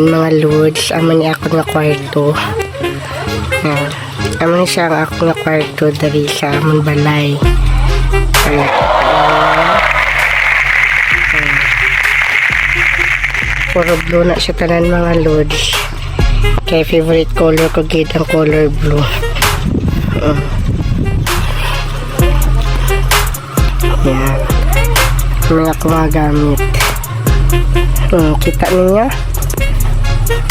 Ayan mga lods, amo ni ako nga kwarto. Ayan. Amo ni siya ang ako nga kwarto dari sa among balay. Ayan. Puro blue na siya tanan mga lods. Kaya favorite color ko gid ang color blue. Ayan. Mga kumagamit. Kita niyo?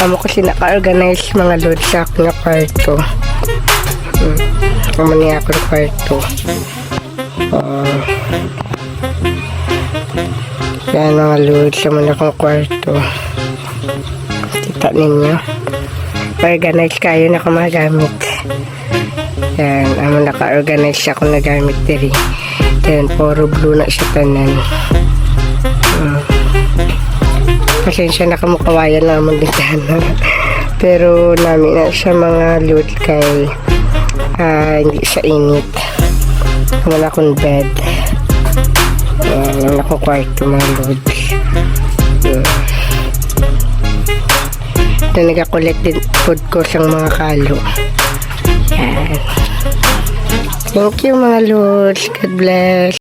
Amo ko sinaka-organize mga load sa aking kwarto. Amo niya akong kwarto. Yan mga load sa mga akong kwarto. Kita ninyo? Organize kayo na kumagamit. Yan, amo naka-organize siya kung nagamit diri. Yan, puro blue na siya tanan. Pasensya na kamukawayan naman din sana. Pero namin na siya mga load kay hindi sa init. Wala akong bed. Wala akong kwarto mga load. Na nag-collect din food ko sa mga kalo. Yan. Thank you mga lods. God bless.